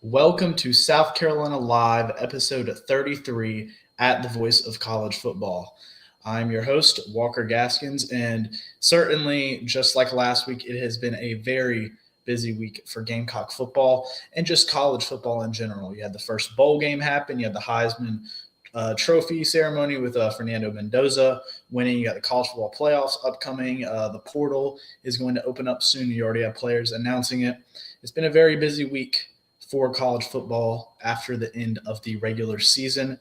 Welcome to South Carolina Live, episode 33 at the Voice of College Football. I'm your host, Walker Gaskins, and certainly, just like last week, it has been a very busy week for Gamecock football and just college football in general. You had the first bowl game happen, you had the Heisman Trophy ceremony with Fernando Mendoza winning. You got the college football playoffs upcoming. The portal is going to open up soon. You already have players announcing it. It's been a very busy week for college football after the end of the regular season.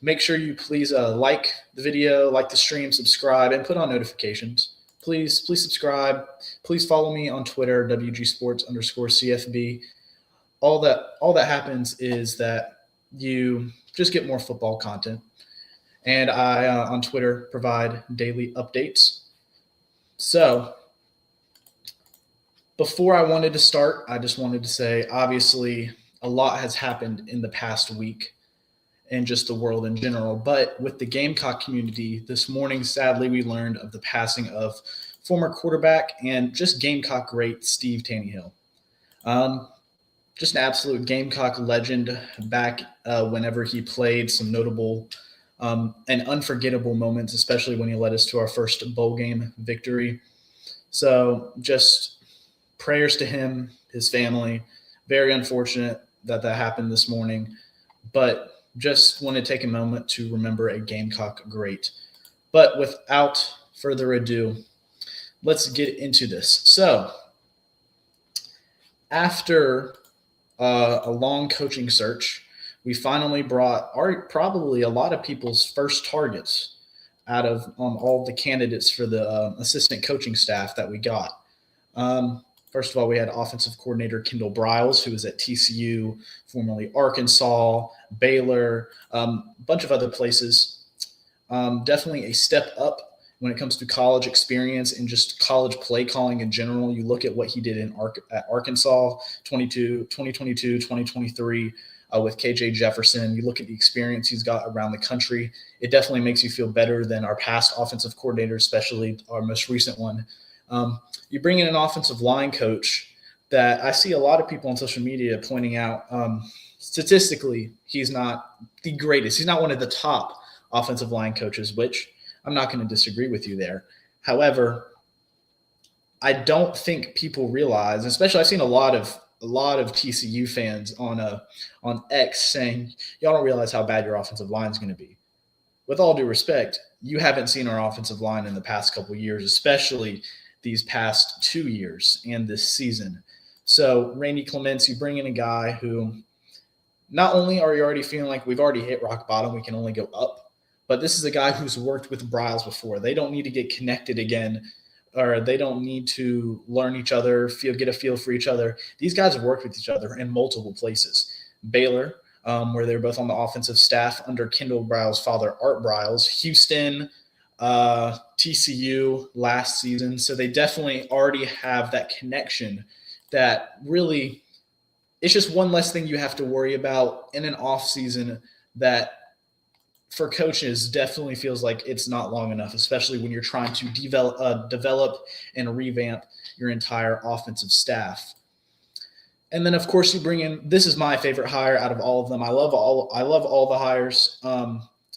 Make sure you please like the video, like the stream, subscribe, and put on notifications. Please subscribe. Please follow me on Twitter, WGSports_CFB. All that happens is that you just get more football content. And I, on Twitter, provide daily updates. So before I wanted to start, I just wanted to say, obviously, a lot has happened in the past week and just the world in general. But with the Gamecock community, this morning, sadly, we learned of the passing of former quarterback and just Gamecock great Steve Taneyhill. Just an absolute Gamecock legend back whenever he played, some notable and unforgettable moments, especially when he led us to our first bowl game victory. So just prayers to him, his family. Very unfortunate that happened this morning, but just want to take a moment to remember a Gamecock great. But without further ado, let's get into this. So after a long coaching search, we finally brought probably a lot of people's first targets out of all the candidates for the assistant coaching staff that we got. First of all, we had offensive coordinator Kendall Briles, who was at TCU, formerly Arkansas, Baylor, a bunch of other places. Definitely a step up when it comes to college experience and just college play calling in general. You look at what he did at Arkansas 2022, 2023 with KJ Jefferson. You look at the experience he's got around the country. It definitely makes you feel better than our past offensive coordinators, especially our most recent one. You bring in an offensive line coach that I see a lot of people on social media pointing out statistically he's not the greatest. He's not one of the top offensive line coaches, which I'm not going to disagree with you there. However, I don't think people realize, especially I've seen a lot of TCU fans on X saying, y'all don't realize how bad your offensive line is going to be. With all due respect, you haven't seen our offensive line in the past couple of years, especially these past 2 years and this season. So Randy Clements, you bring in a guy who not only are you already feeling like we've already hit rock bottom, we can only go up, but this is a guy who's worked with Briles before. They don't need to get connected again, or they don't need to learn each other, get a feel for each other. These guys have worked with each other in multiple places. Baylor, where they're both on the offensive staff under Kendall Briles' father, Art Briles. Houston, TCU last season. So they definitely already have that connection that really it's just one less thing you have to worry about in an off season that for coaches definitely feels like it's not long enough, especially when you're trying to develop and revamp your entire offensive staff. And then, of course, you bring in – this is my favorite hire out of all of them. I love all the hires,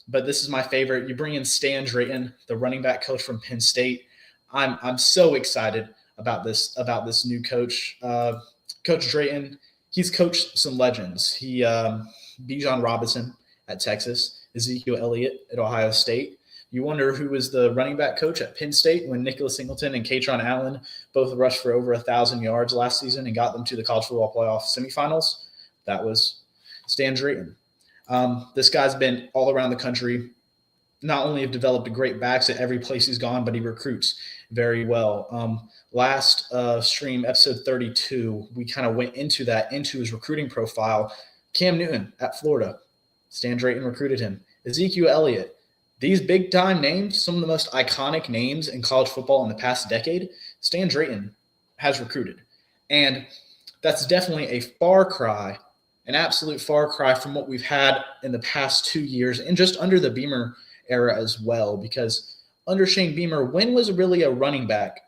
but this is my favorite. You bring in Stan Drayton, the running back coach from Penn State. I'm so excited about this new coach. Coach Drayton, he's coached some legends. He Bijan Robinson at Texas, Ezekiel Elliott at Ohio State. You wonder who was the running back coach at Penn State when Nicholas Singleton and Katron Allen both rushed for over 1,000 yards last season and got them to the college football playoff semifinals. That was Stan Drayton. This guy's been all around the country. Not only have developed great backs at every place he's gone, but he recruits very well. Last stream, episode 32, we kind of went into his recruiting profile. Cam Newton at Florida. Stan Drayton recruited him. Ezekiel Elliott. These big-time names, some of the most iconic names in college football in the past decade, Stan Drayton has recruited. And that's definitely a far cry, an absolute far cry from what we've had in the past 2 years and just under the Beamer era as well. Because under Shane Beamer, when was really a running back?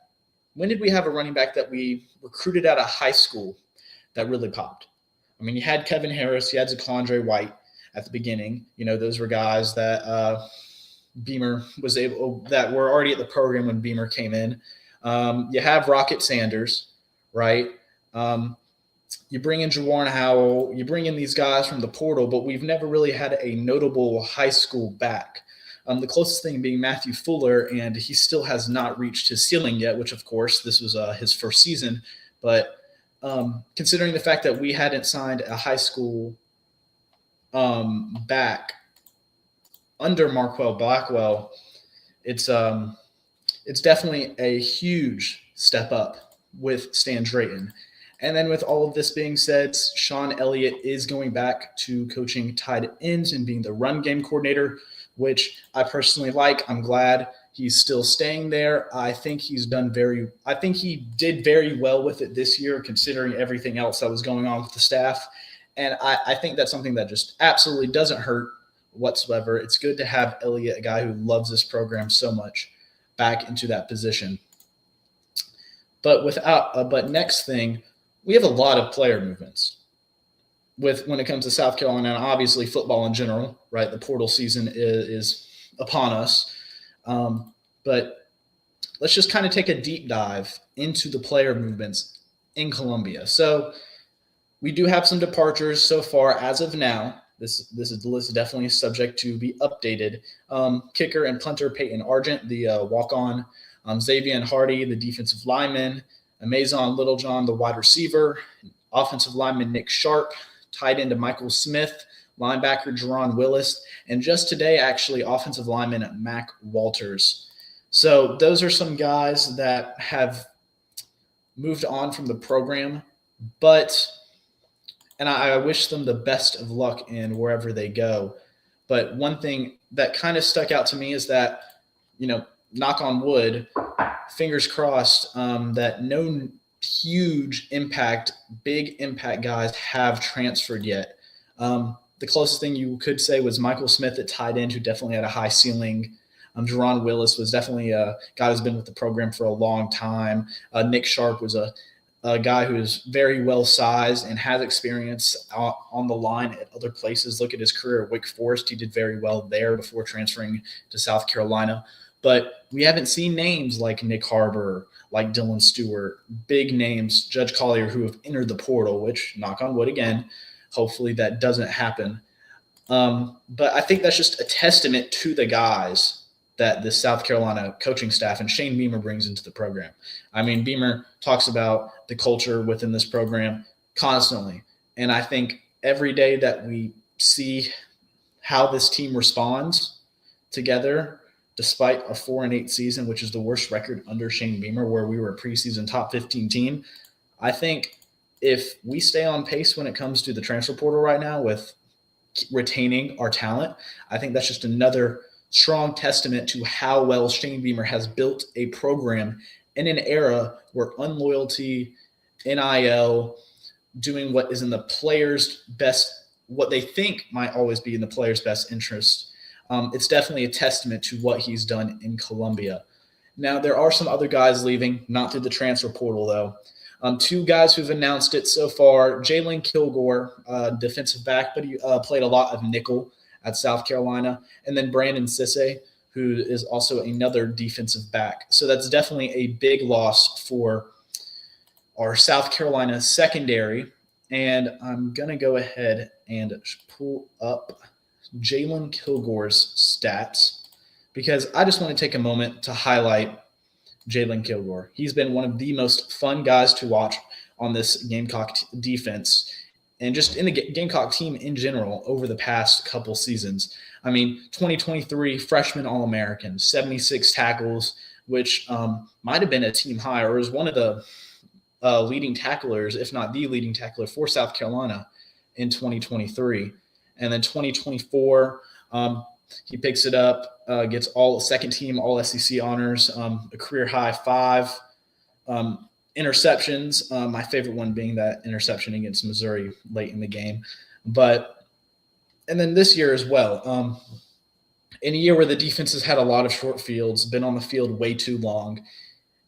When did we have a running back that we recruited out of high school that really popped? I mean, you had Kevin Harris, you had Zaquandre White at the beginning. Those were guys that Beamer was that were already at the program when Beamer came in. You have Rocket Sanders, right? You bring in Jawarn Howell, you bring in these guys from the portal, but we've never really had a notable high school back. The closest thing being Matthew Fuller, and he still has not reached his ceiling yet, which, of course, this was his first season. But considering the fact that we hadn't signed a high school back under Marquell Blackwell, it's definitely a huge step up with Stan Drayton. And then with all of this being said, Sean Elliott is going back to coaching tight ends and being the run game coordinator, which I personally like. I'm glad he's still staying there. I think he did very well with it this year, considering everything else that was going on with the staff. And I think that's something that just absolutely doesn't hurt whatsoever. It's good to have Elliott, a guy who loves this program so much, back into that position. But next thing, we have a lot of player movements when it comes to South Carolina, and obviously football in general, right? The portal season is upon us. But let's just kind of take a deep dive into the player movements in Columbia. So we do have some departures so far as of now. This list is definitely subject to be updated. Kicker and punter Peyton Argent, the walk-on. Xavier Hardy, the defensive lineman. Amazon Littlejohn, the wide receiver. Offensive lineman Nick Sharp. Tight end Michael Smith. Linebacker Jerron Willis. And just today, actually, offensive lineman Mac Walters. So those are some guys that have moved on from the program. And I wish them the best of luck in wherever they go. But one thing that kind of stuck out to me is that, knock on wood, fingers crossed, that no huge big impact guys have transferred yet. The closest thing you could say was Michael Smith at tight end, who definitely had a high ceiling. Jerron Willis was definitely a guy who's been with the program for a long time. Nick Sharp was a guy who is very well sized and has experience on the line at other places. Look at his career at Wake Forest. He did very well there before transferring to South Carolina. But we haven't seen names like Nick Harbor, like Dylan Stewart, big names, Judge Collier, who have entered the portal, which, knock on wood again, hopefully that doesn't happen. But I think that's just a testament to the guys that the South Carolina coaching staff and Shane Beamer brings into the program. I mean, Beamer talks about the culture within this program constantly. And I think every day that we see how this team responds together, despite a 4-8 season, which is the worst record under Shane Beamer, where we were a preseason top 15 team, I think if we stay on pace when it comes to the transfer portal right now with retaining our talent, I think that's just another strong testament to how well Shane Beamer has built a program in an era where unloyalty, NIL, doing what is in the players' best, what they think might always be in the players' best interest. It's definitely a testament to what he's done in Columbia. Now, there are some other guys leaving, not through the transfer portal, though. Two guys who've announced it so far, Jalen Kilgore, defensive back, but he played a lot of nickel at South Carolina, and then Brandon Sisse, who is also another defensive back. So that's definitely a big loss for our South Carolina secondary. And I'm going to go ahead and pull up Jalen Kilgore's stats because I just want to take a moment to highlight Jalen Kilgore. He's been one of the most fun guys to watch on this Gamecock defense and just in the Gamecock team in general over the past couple seasons. I mean, 2023 freshman All-American, 76 tackles, which might have been a team high or was one of the leading tacklers, if not the leading tackler for South Carolina in 2023. And then 2024, he picks it up, gets all second team, all SEC honors, a career high 5 interceptions. My favorite one being that interception against Missouri late in the game. And then this year as well, in a year where the defense has had a lot of short fields, been on the field way too long,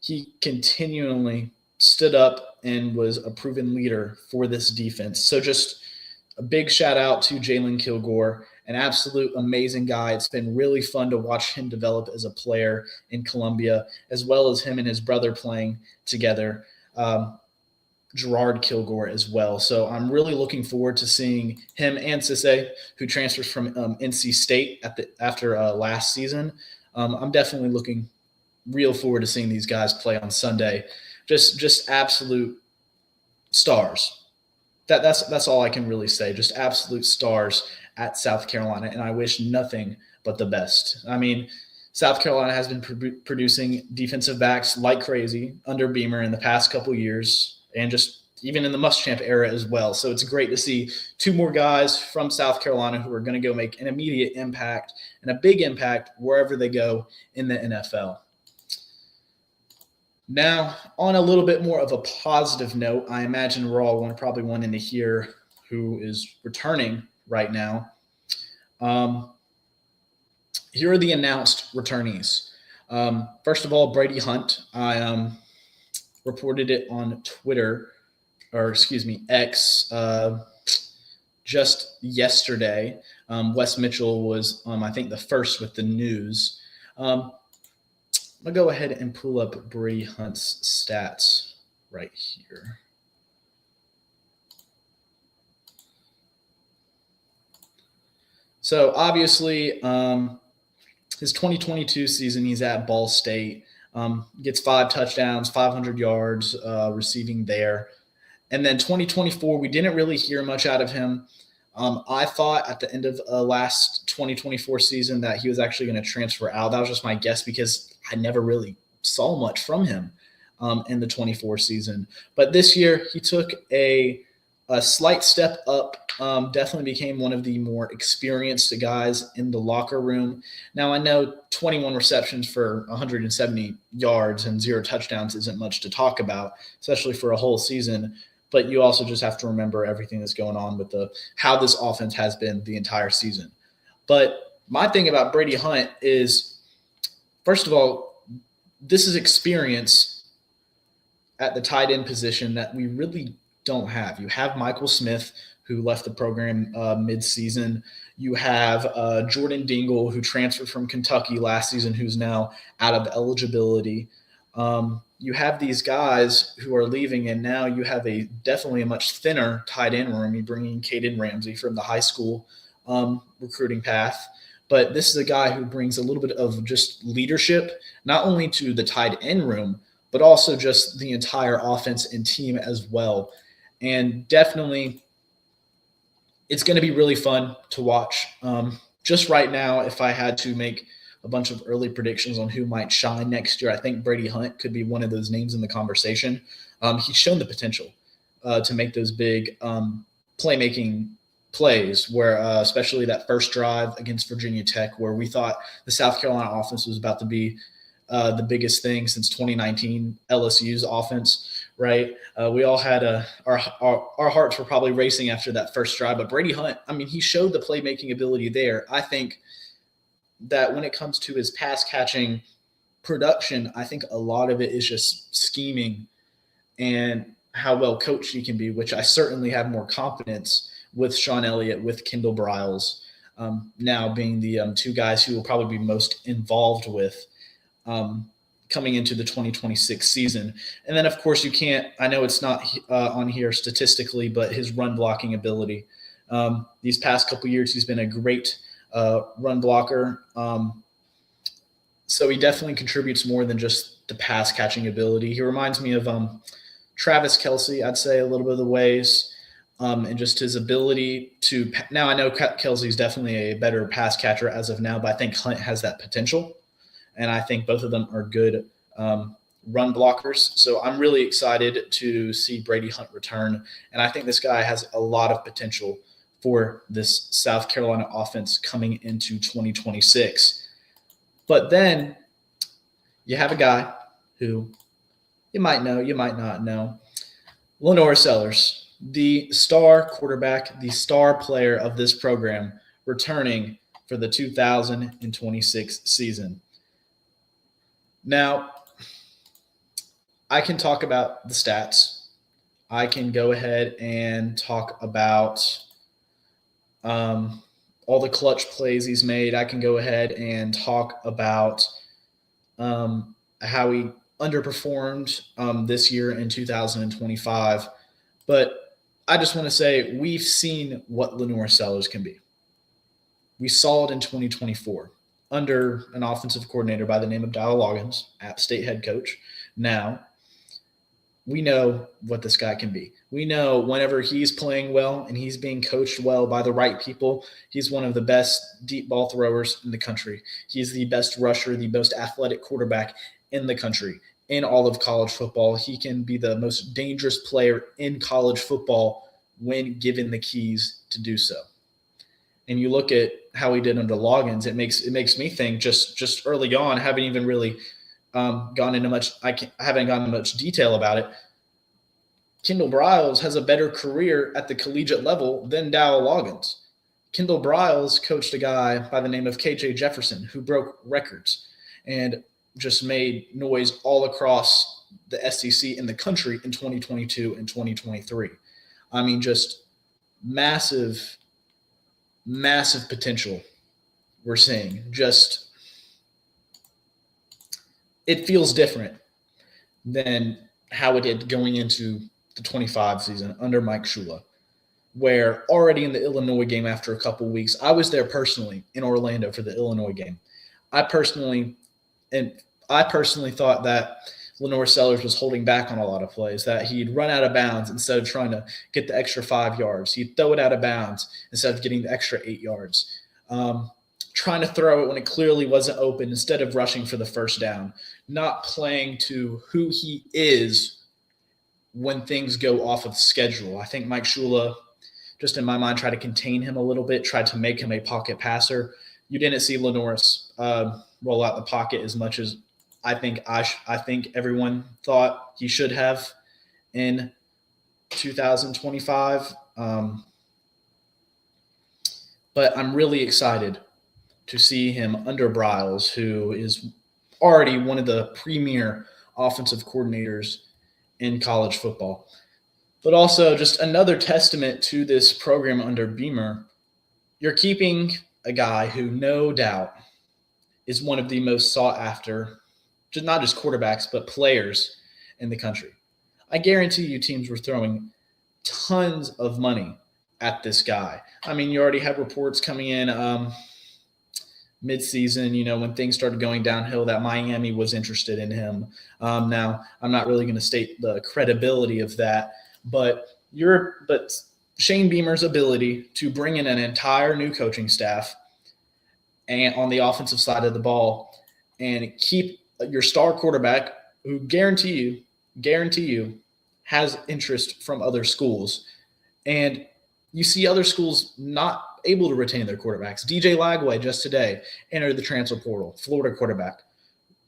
he continually stood up and was a proven leader for this defense. So just a big shout out to Jalen Kilgore, an absolute amazing guy. It's been really fun to watch him develop as a player in Columbia, as well as him and his brother playing together, Gerard Kilgore as well. So I'm really looking forward to seeing him and Cisse, who transfers from NC State after last season. I'm definitely looking real forward to seeing these guys play on Sunday. Just absolute stars. That's all I can really say. Just absolute stars at South Carolina, and I wish nothing but the best. I mean, South Carolina has been producing defensive backs like crazy under Beamer in the past couple years, and just even in the Muschamp era as well. So it's great to see two more guys from South Carolina who are going to go make an immediate impact and a big impact wherever they go in the NFL. Now, on a little bit more of a positive note, I imagine we're all probably wanting to hear who is returning right now. Here are the announced returnees. First of all, Brady Hunt. I reported it on Twitter, X, just yesterday. Wes Mitchell was, I think, the first with the news. I'll go ahead and pull up Brady Hunt's stats right here. So obviously, his 2022 season, he's at Ball State, gets 5 touchdowns, 500 yards receiving there. And then 2024, we didn't really hear much out of him. I thought at the end of last 2024 season that he was actually going to transfer out. That was just my guess because I never really saw much from him in the 24 season. But this year, he took a slight step up, definitely became one of the more experienced guys in the locker room. Now, I know 21 receptions for 170 yards and 0 touchdowns isn't much to talk about, especially for a whole season. But you also just have to remember everything that's going on with how this offense has been the entire season. But my thing about Brady Hunt is, first of all, this is experience at the tight end position that we really don't have. You have Michael Smith, who left the program mid-season. You have Jordan Dingle, who transferred from Kentucky last season, who's now out of eligibility. You have these guys who are leaving, and now you have definitely a much thinner tight end room. You bring in Caden Ramsey from the high school recruiting path. But this is a guy who brings a little bit of just leadership, not only to the tight end room, but also just the entire offense and team as well. And definitely it's going to be really fun to watch. Just right now, if I had to make a bunch of early predictions on who might shine next year, I think Brady Hunt could be one of those names in the conversation. He's shown the potential to make those big playmaking plays where especially that first drive against Virginia Tech, where we thought the South Carolina offense was about to be the biggest thing since 2019 LSU's offense, right? We all had our hearts were probably racing after that first drive, but Brady Hunt, I mean, he showed the playmaking ability there. I think that when it comes to his pass catching production, I think a lot of it is just scheming and how well coached he can be, which I certainly have more confidence with Sean Elliott, with Kendall Briles, now being the 2 guys who will probably be most involved with coming into the 2026 season. And then, of course, you can't – I know it's not on here statistically, but his run blocking ability. These past couple years, he's been a great run blocker. So he definitely contributes more than just the pass catching ability. He reminds me of Travis Kelce, I'd say, a little bit of the ways. And just his ability to – now I know Kelsey's definitely a better pass catcher as of now, but I think Hunt has that potential. And I think both of them are good run blockers. So I'm really excited to see Brady Hunt return. And I think this guy has a lot of potential for this South Carolina offense coming into 2026. But then you have a guy who you might know, you might not know, Lenore Sellers, the star quarterback, the star player of this program, returning for the 2026 season. Now, I can talk about the stats. I can go ahead and talk about um, all the clutch plays he's made. I can go ahead and talk about how he underperformed this year in 2025. But I just want to say we've seen what Lenore Sellers can be. We saw it in 2024 under an offensive coordinator by the name of Dowell Loggins, App State head coach. Now, we know what this guy can be. We know whenever he's playing well and he's being coached well by the right people, he's one of the best deep ball throwers in the country. He's the best rusher, the most athletic quarterback in the country. In all of college football, he can be the most dangerous player in college football when given the keys to do so. And you look at how he did under Loggins, it makes me think just early on, haven't even really gone into much. I haven't gone into much detail about it. Kendall Briles has a better career at the collegiate level than Dowell Loggins. Kendall Briles coached a guy by the name of KJ Jefferson who broke records and just made noise all across the SEC in the country in 2022 and 2023. I mean, just massive potential we're seeing. Just it feels different than how it did going into the 25 season under Mike Shula, where already in the Illinois game after a couple weeks, I was there personally in Orlando for the Illinois game. I personally thought that Lenore Sellers was holding back on a lot of plays, that he'd run out of bounds instead of trying to get the extra 5 yards. He'd throw it out of bounds instead of getting the extra 8 yards. Trying to throw it when it clearly wasn't open instead of rushing for the first down. Not playing to who he is when things go off of schedule. I think Mike Shula, just in my mind, tried to contain him a little bit, tried to make him a pocket passer. You didn't see Lenoris roll out the pocket as much as I think everyone thought he should have in 2025. But I'm really excited to see him under Briles, who is already one of the premier offensive coordinators in college football. But also just another testament to this program under Beamer. You're keeping a guy who no doubt is one of the most sought after, not just quarterbacks, but players in the country. I guarantee you teams were throwing tons of money at this guy. I mean, you already have reports coming in midseason, when things started going downhill, that Miami was interested in him. Now, I'm not really going to state the credibility of that, but Shane Beamer's ability to bring in an entire new coaching staff and on the offensive side of the ball and keep your star quarterback, who guarantee you has interest from other schools. And you see other schools not able to retain their quarterbacks. DJ Lagway just today entered the transfer portal, Florida quarterback.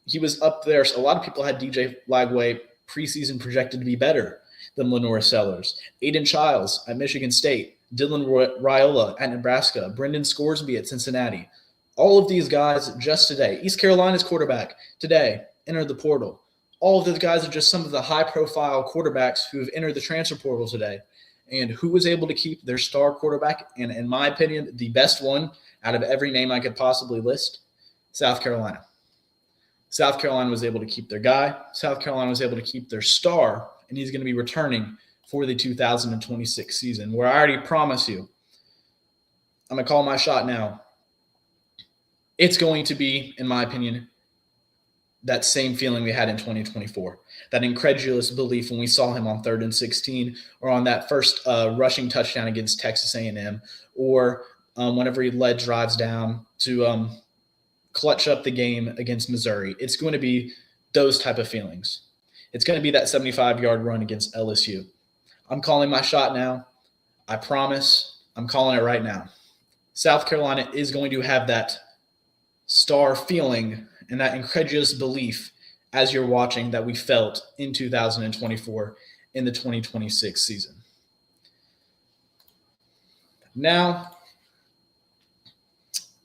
He was up there. So a lot of people had DJ Lagway preseason projected to be better than Lenore Sellers. Aiden Childs at Michigan State, Dylan Raiola at Nebraska, Brendan Scoresby at Cincinnati. All of these guys just today. East Carolina's quarterback today entered the portal. All of those guys are just some of the high-profile quarterbacks who have entered the transfer portal today. And who was able to keep their star quarterback, and in my opinion, the best one out of every name I could possibly list? South Carolina. South Carolina was able to keep their guy. South Carolina was able to keep their star, and he's going to be returning for the 2026 season, where I already promise you, I'm going to call my shot now. It's going to be, in my opinion, that same feeling we had in 2024, that incredulous belief when we saw him on 3rd and 16 or on that first rushing touchdown against Texas A&M, or whenever he led drives down to clutch up the game against Missouri. It's going to be those type of feelings. It's going to be that 75-yard run against LSU. I'm calling my shot now. I promise. I'm calling it right now. South Carolina is going to have that star feeling and that incredulous belief as you're watching that we felt in 2024 in the 2026 season. Now,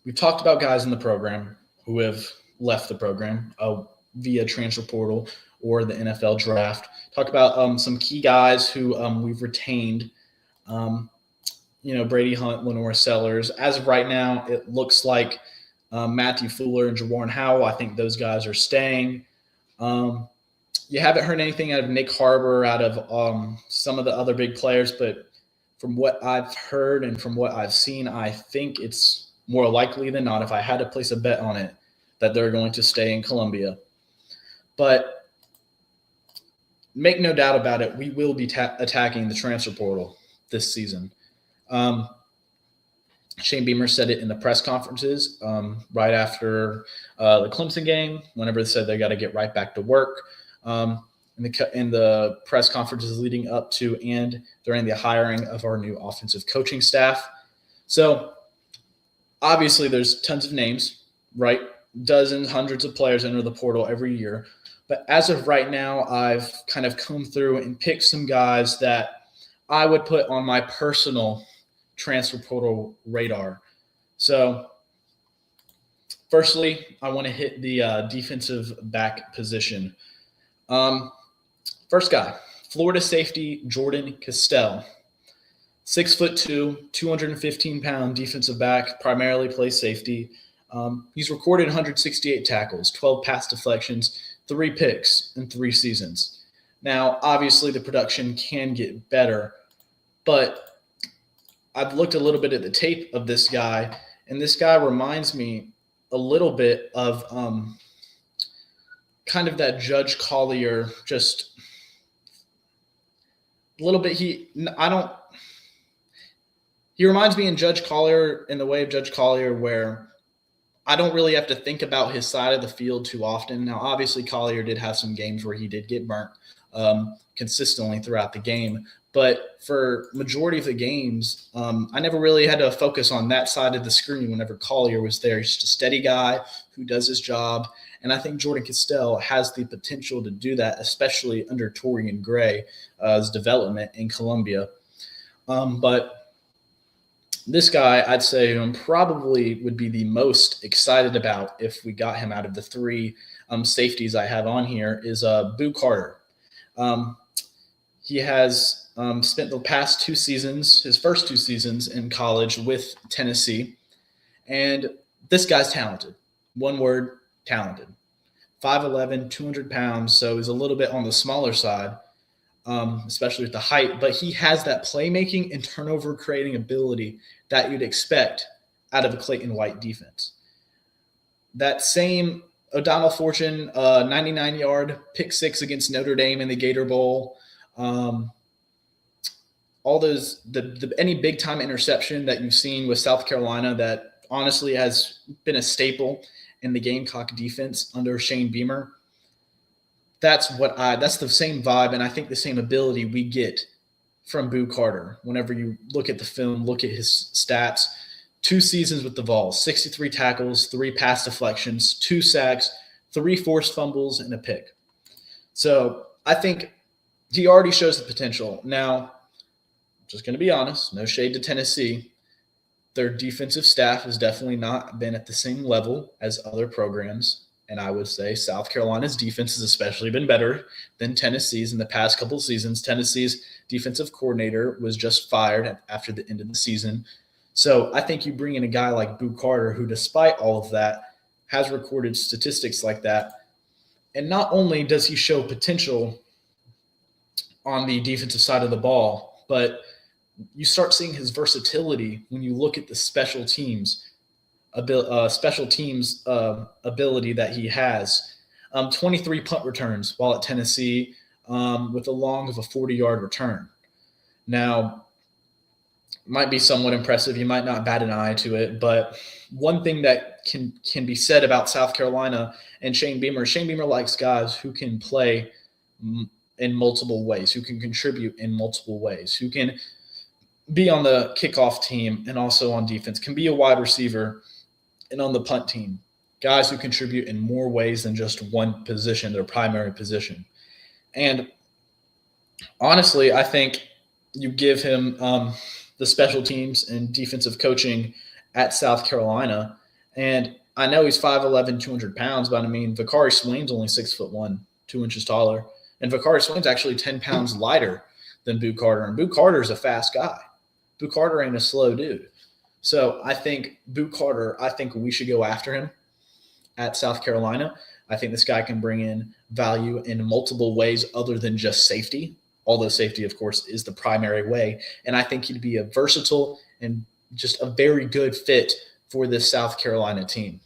we've talked about guys in the program who have left the program via transfer portal or the NFL draft. Talk about some key guys who we've retained. Brady Hunt, Lenore Sellers. As of right now, it looks like Matthew Fuller and Jawarn Howell. I think those guys are staying. You haven't heard anything out of Nick Harbor, out of some of the other big players, but from what I've heard and from what I've seen, I think it's more likely than not, if I had to place a bet on it, that they're going to stay in Columbia. But make no doubt about it, we will be attacking the transfer portal this season. Shane Beamer said it in the press conferences right after the Clemson game, whenever they said they got to get right back to work. In the press conferences leading up to and during the hiring of our new offensive coaching staff. So obviously there's tons of names, right? Dozens, hundreds of players enter the portal every year. But as of right now, I've kind of come through and picked some guys that I would put on my personal transfer portal radar. So firstly, I want to hit the defensive back position. First guy, Florida safety Jordan Castell. 6'2", 215-pound defensive back, primarily plays safety. He's recorded 168 tackles, 12 pass deflections, 3 picks in 3 seasons. Now, obviously, the production can get better, but I've looked a little bit at the tape of this guy, and this guy reminds me a little bit of kind of that Judge Collier, just a little bit. He reminds me in Judge Collier, in the way of Judge Collier, where I don't really have to think about his side of the field too often. Now, obviously, Collier did have some games where he did get burnt consistently throughout the game. But for majority of the games, I never really had to focus on that side of the screen whenever Collier was there. He's just a steady guy who does his job. And I think Jordan Castell has the potential to do that, especially under Torian Gray's development in Columbia. But this guy, I'd say, probably would be the most excited about if we got him out of the 3 safeties I have on here is Boo Carter. He has spent the past 2 seasons, his first 2 seasons in college with Tennessee. And this guy's talented. One word, talented. 5'11", 200 pounds, so he's a little bit on the smaller side, especially with the height. But he has that playmaking and turnover creating ability that you'd expect out of a Clayton White defense. That same O'Donnell Fortune 99-yard pick 6 against Notre Dame in the Gator Bowl, all those any big time interception that you've seen with South Carolina that honestly has been a staple in the Gamecock defense under Shane Beamer. That's the same vibe, and I think the same ability we get from Boo Carter. Whenever you look at the film, look at his stats, 2 seasons with the Vols, 63 tackles, 3 pass deflections, 2 sacks, 3 forced fumbles, and a pick. So I think he already shows the potential. Now, just going to be honest, no shade to Tennessee. Their defensive staff has definitely not been at the same level as other programs. And I would say South Carolina's defense has especially been better than Tennessee's in the past couple of seasons. Tennessee's defensive coordinator was just fired after the end of the season. So I think you bring in a guy like Boo Carter, who despite all of that has recorded statistics like that. And not only does he show potential on the defensive side of the ball, but you start seeing his versatility when you look at the special teams ability that he has. 23 punt returns while at Tennessee with a long of a 40-yard return. Now, might be somewhat impressive. You might not bat an eye to it, but one thing that can be said about South Carolina and Shane Beamer likes guys who can play in multiple ways, who can contribute in multiple ways, who can be on the kickoff team and also on defense, can be a wide receiver and on the punt team, guys who contribute in more ways than just one position, their primary position. And honestly, I think you give him the special teams and defensive coaching at South Carolina. And I know he's 5'11", 200 pounds, but I mean, Vakari Swain's only 6'1". 2 inches taller. And Vakari Swain's actually 10 pounds lighter than Boo Carter. And Boo Carter's a fast guy. Boo Carter ain't a slow dude. So I think Boo Carter, I think we should go after him at South Carolina. I think this guy can bring in value in multiple ways other than just safety, although safety, of course, is the primary way. And I think he'd be a versatile and just a very good fit for this South Carolina team.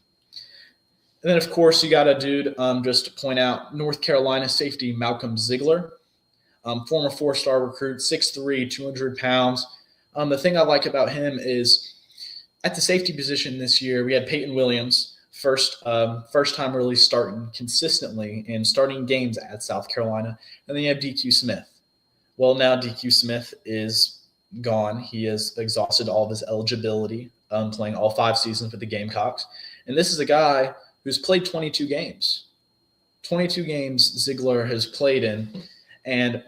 And then, of course, you got a dude, just to point out, North Carolina safety Malcolm Ziegler, former 4-star recruit, 6'3", 200 pounds. The thing I like about him is at the safety position this year, we had Peyton Williams, first time really starting consistently and starting games at South Carolina. And then you have DQ Smith. Well, now DQ Smith is gone. He has exhausted all of his eligibility, playing all 5 seasons with the Gamecocks. And this is a guy who's played 22 games. 22 games Ziegler has played in. And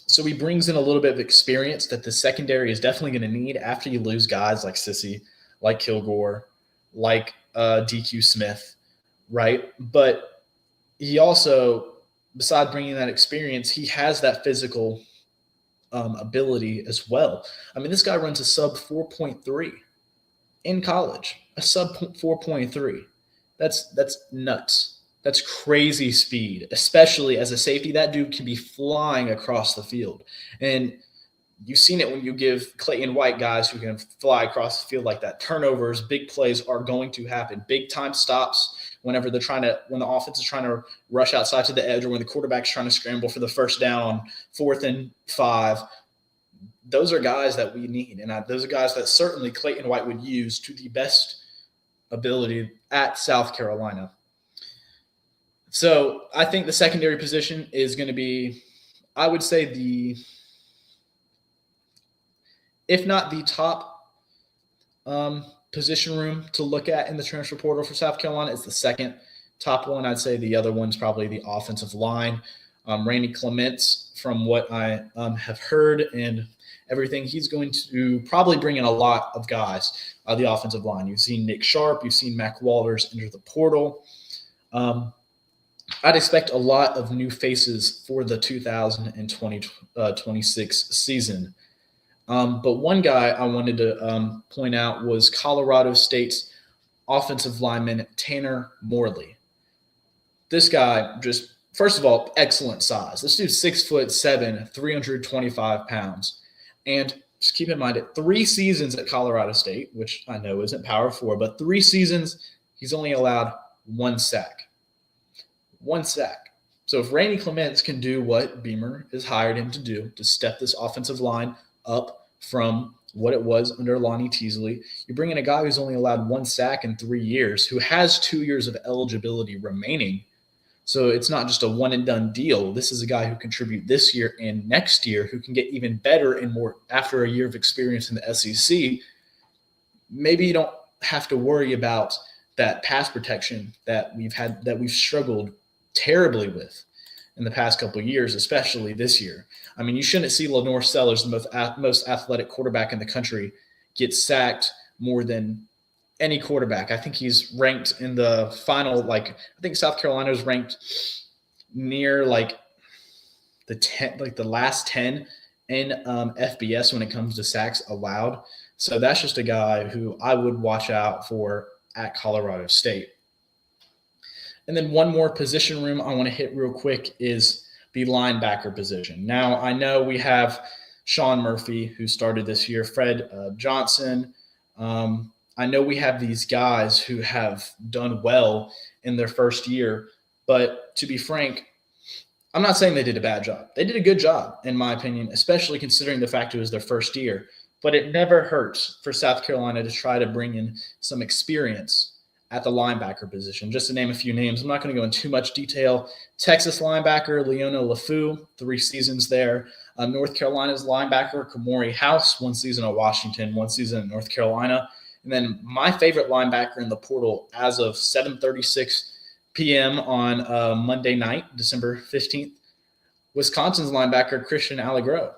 so he brings in a little bit of experience that the secondary is definitely going to need after you lose guys like Sissy, like Kilgore, like DQ Smith, right? But he also, besides bringing that experience, he has that physical ability as well. I mean, this guy runs a sub 4.3 in college, a sub 4.3. That's nuts. That's crazy speed, especially as a safety. That dude can be flying across the field. And you've seen it when you give Clayton White guys who can fly across the field like that. Turnovers, big plays are going to happen. Big time stops whenever when the offense is trying to rush outside to the edge or when the quarterback's trying to scramble for the first down on 4th and 5. Those are guys that we need. And those are guys that certainly Clayton White would use to the best ability at South Carolina. So I think the secondary position is going to be, I would say, if not the top position room to look at in the transfer portal for South Carolina, it's the second top one. I'd say the other one's probably the offensive line. Randy Clements, from what I have heard and everything, he's going to probably bring in a lot of guys on the offensive line. You've seen Nick Sharp. You've seen Mac Walters enter the portal. I'd expect a lot of new faces for the 2026 season. But one guy I wanted to point out was Colorado State's offensive lineman Tanner Morley. This guy, just first of all, excellent size. This dude's 6'7", 325 pounds. And just keep in mind, at 3 seasons at Colorado State, which I know isn't Power 4, but 3 seasons, he's only allowed 1 sack. 1 sack. So if Randy Clements can do what Beamer has hired him to do, to step this offensive line up from what it was under Lonnie Teasley, you bring in a guy who's only allowed 1 sack in 3 years, who has 2 years of eligibility remaining. So it's not just a one-and-done deal. This is a guy who contribute this year and next year, who can get even better and more after a year of experience in the SEC. Maybe you don't have to worry about that pass protection that we've struggled terribly with in the past couple of years, especially this year. I mean, you shouldn't see Lenore Sellers, the most athletic quarterback in the country, get sacked more than any quarterback. I think he's ranked in the final, I think South Carolina is ranked near the last 10 in FBS when it comes to sacks allowed. So that's just a guy who I would watch out for at Colorado State. And then one more position room I want to hit real quick is the linebacker position. Now, I know we have Sean Murphy, who started this year, Fred Johnson. I know we have these guys who have done well in their first year, but to be frank, I'm not saying they did a bad job. They did a good job, in my opinion, especially considering the fact it was their first year. But it never hurts for South Carolina to try to bring in some experience at the linebacker position. Just to name a few names, I'm not going to go into too much detail. Texas linebacker Leona LaFou, 3 seasons there. North Carolina's linebacker Kamori House, 1 season at Washington, 1 season at North Carolina. And then my favorite linebacker in the portal as of 7:36 p.m. on Monday night, December 15th, Wisconsin's linebacker Christian Allegro.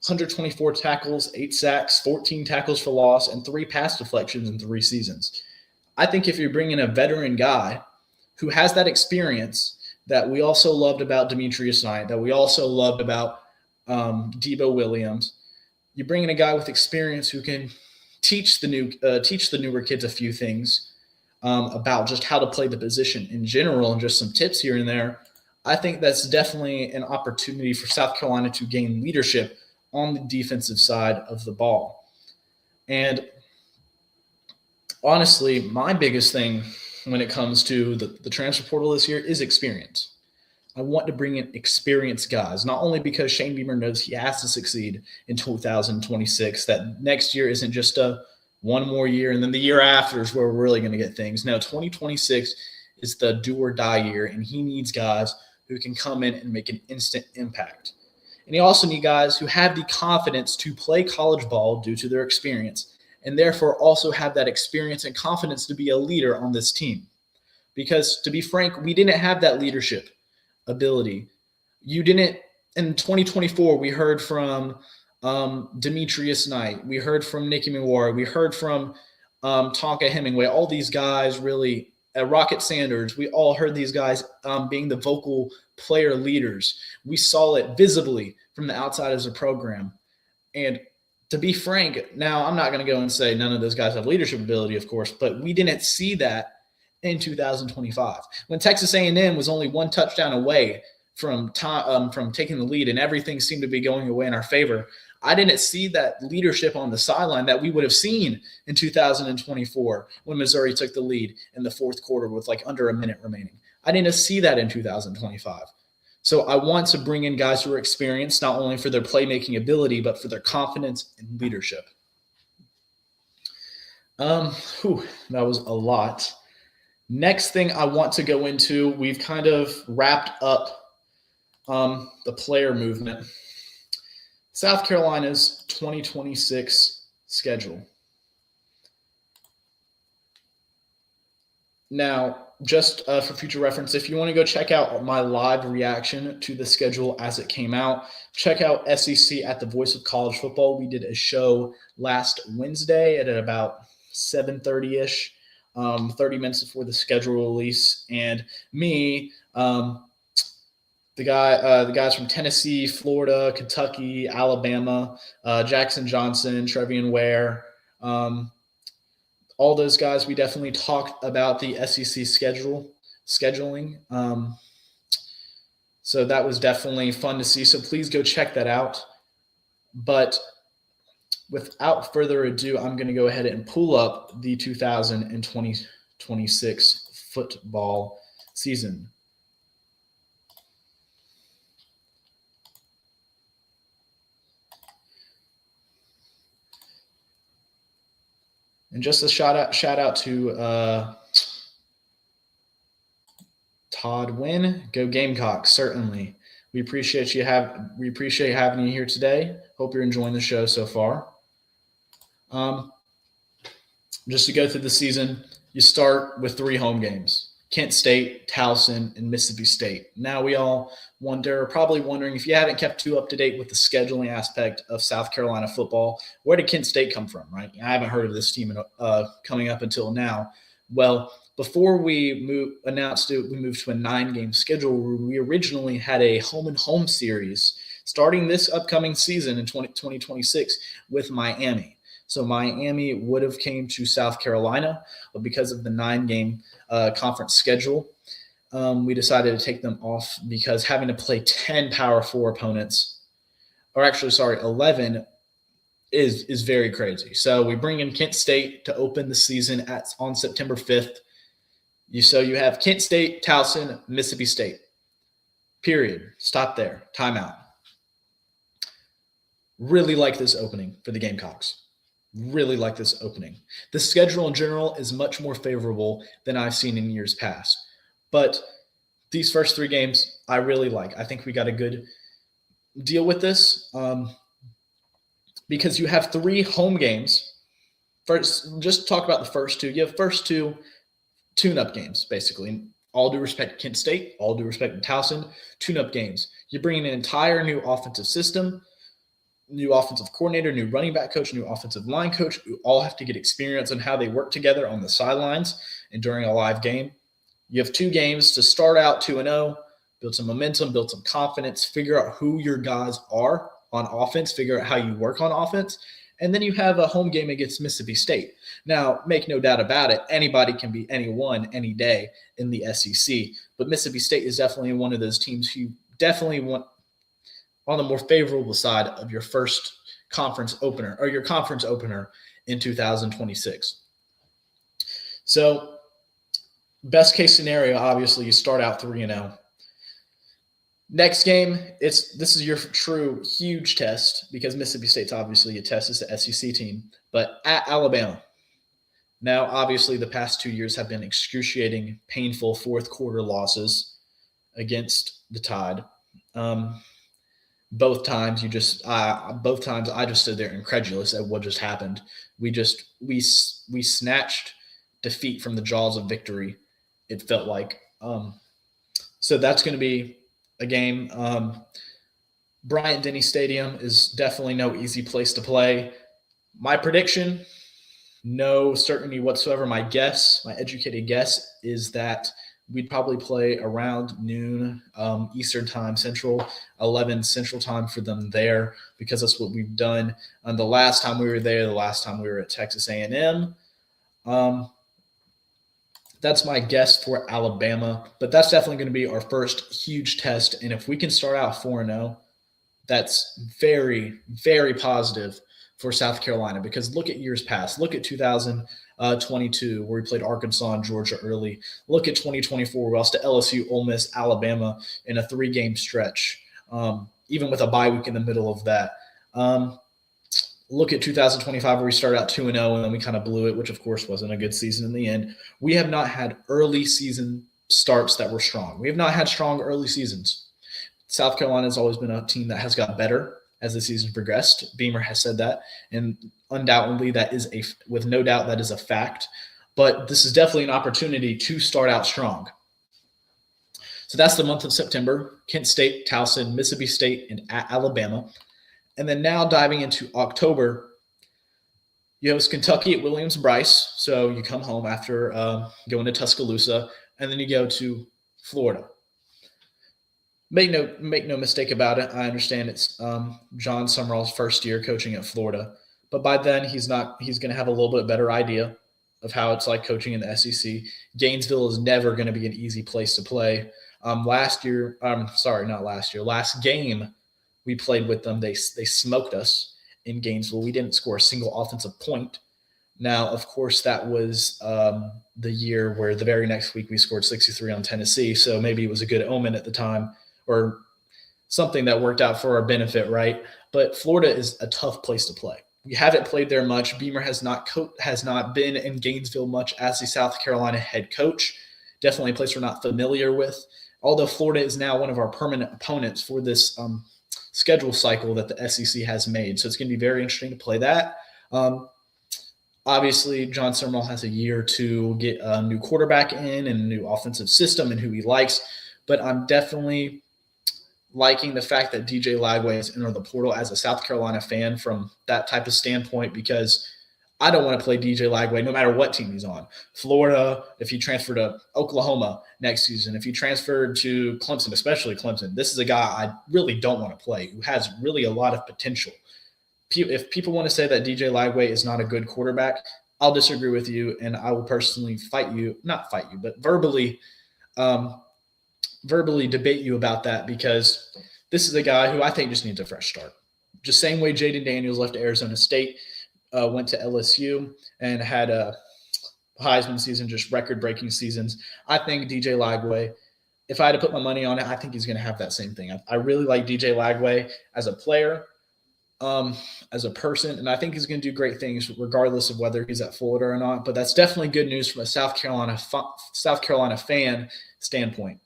124 tackles, 8 sacks, 14 tackles for loss, and 3 pass deflections in 3 seasons. I think if you bring in a veteran guy who has that experience, that we also loved about Demetrius Knight, that we also loved about Debo Williams. You bring in a guy with experience who can teach the newer kids a few things about just how to play the position in general and just some tips here and there. I think that's definitely an opportunity for South Carolina to gain leadership on the defensive side of the ball. And honestly, my biggest thing when it comes to the transfer portal this year is experience. I want to bring in experienced guys, not only because Shane Beamer knows he has to succeed in 2026, that next year isn't just a one more year and then the year after is where we're really going to get things. No, 2026 is the do or die year, and he needs guys who can come in and make an instant impact. And you also need guys who have the confidence to play college ball due to their experience, and therefore also have that experience and confidence to be a leader on this team. Because to be frank, we didn't have that leadership ability. You didn't in 2024. We heard from Demetrius Knight. We heard from Nicky Moore. We heard from Tonka Hemingway. All these guys really. Rocket Sanders, we all heard these guys being the vocal player leaders. We saw it visibly from the outside as a program. And to be frank, now I'm not going to go and say none of those guys have leadership ability, of course, but we didn't see that in 2025 when Texas A&M was only one touchdown away from taking the lead and everything seemed to be going away in our favor. I didn't see that leadership on the sideline that we would have seen in 2024 when Missouri took the lead in the fourth quarter with like under a minute remaining. I didn't see that in 2025. So I want to bring in guys who are experienced, not only for their playmaking ability, but for their confidence and leadership. That was a lot. Next thing I want to go into, we've kind of wrapped up the player movement. South Carolina's 2026 schedule. Now, just for future reference, if you want to go check out my live reaction to the schedule as it came out, check out SEC at the Voice of College Football. We did a show last Wednesday at about 7:30-ish, 30 minutes before the schedule release. And me, the guys from Tennessee, Florida, Kentucky, Alabama, Jackson Johnson, Trevian Ware, all those guys, we definitely talked about the SEC scheduling. So that was definitely fun to see. So please go check that out. But without further ado, I'm going to go ahead and pull up the 2026 football season. And just a shout out to Todd Wynn. Go Gamecocks, certainly. We appreciate having you here today. Hope you're enjoying the show so far. Just to go through the season, you start with 3 home games: Kent State, Towson, and Mississippi State. Now we all probably wondering, if you haven't kept too up to date with the scheduling aspect of South Carolina football, where did Kent State come from, right? I haven't heard of this team coming up until now. Well, before we announced it, we moved to a 9-game schedule. We originally had a home-and-home series starting this upcoming season in 2026 with Miami. So Miami would have came to South Carolina, but because of the 9-game conference schedule, we decided to take them off because having to play 10 Power 4 opponents, 11, is very crazy. So we bring in Kent State to open the season on September 5th. So you have Kent State, Towson, Mississippi State. Period. Stop there. Timeout. Really like this opening for the Gamecocks. Really like this opening. The schedule in general is much more favorable than I've seen in years past. But these first 3 games, I really like. I think we got a good deal with this because you have 3 home games. First, just talk about the first 2. You have first 2 tune-up games, basically. All due respect to Kent State, all due respect to Towson, tune-up games. You're bringing an entire new offensive system, new offensive coordinator, new running back coach, new offensive line coach, who all have to get experience on how they work together on the sidelines and during a live game. You have 2 games to start out 2-0, build some momentum, build some confidence, figure out who your guys are on offense, figure out how you work on offense. And then you have a home game against Mississippi State. Now, make no doubt about it, anybody can beat anyone any day in the SEC. But Mississippi State is definitely one of those teams who definitely want on the more favorable side of your first conference opener or your conference opener in 2026. So best case scenario, obviously, you start out 3-0. Next game, this is your true huge test because Mississippi State's obviously a test. It's the SEC team, but at Alabama. Now, obviously, the past 2 years have been excruciating, painful fourth quarter losses against the Tide. Both times I just stood there incredulous at what just happened. We snatched defeat from the jaws of victory. It felt like. So that's going to be a game. Bryant-Denny Stadium is definitely no easy place to play. My prediction, no certainty whatsoever. My educated guess is that we'd probably play around noon Eastern time, 11 Central time for them there because that's what we've done. The last time we were there, the last time we were at Texas A&M. That's my guess for Alabama, but that's definitely going to be our first huge test. And if we can start out 4-0, that's very, very positive for South Carolina because look at years past. Look at 2022 where we played Arkansas and Georgia early. Look at 2024 we lost to LSU, Ole Miss, Alabama in a 3-game stretch, even with a bye week in the middle of that. Look at 2025 where we started out 2-0 and then we kind of blew it, which of course wasn't a good season in the end. We have not had early season starts that were strong. We have not had strong early seasons. South Carolina has always been a team that has got better as the season progressed. Beamer has said that, and undoubtedly with no doubt that is a fact. But this is definitely an opportunity to start out strong. So that's the month of September. Kent State, Towson, Mississippi State, and at Alabama. And then now diving into October, you host Kentucky at Williams-Brice. So you come home after going to Tuscaloosa, and then you go to Florida. Make no mistake about it. I understand it's John Summerall's first year coaching at Florida, but by then he's going to have a little bit better idea of how it's like coaching in the SEC. Gainesville is never going to be an easy place to play. Last game we played with them, they smoked us in Gainesville. We didn't score a single offensive point. Now, of course, that was the year where the very next week we scored 63 on Tennessee, so maybe it was a good omen at the time or something that worked out for our benefit, right? But Florida is a tough place to play. We haven't played there much. Beamer has not been in Gainesville much as the South Carolina head coach. Definitely a place we're not familiar with, although Florida is now one of our permanent opponents for this schedule cycle that the SEC has made. So it's going to be very interesting to play that. Obviously, John Summerall has a year to get a new quarterback in and a new offensive system and who he likes. But I'm definitely liking the fact that DJ Lagway is entered the portal as a South Carolina fan from that type of standpoint because I don't want to play DJ Lagway no matter what team he's on. Florida, if he transferred to Oklahoma next season, if he transferred to Clemson, especially Clemson, this is a guy I really don't want to play who has really a lot of potential. If people want to say that DJ Lagway is not a good quarterback, I'll disagree with you, and I will personally verbally debate you about that because this is a guy who I think just needs a fresh start. Just same way Jaden Daniels left Arizona State, went to LSU, and had a Heisman season, just record-breaking seasons. I think DJ Lagway, if I had to put my money on it, I think he's going to have that same thing. I really like DJ Lagway as a player, as a person, and I think he's going to do great things regardless of whether he's at Florida or not. But that's definitely good news from a South Carolina fan standpoint.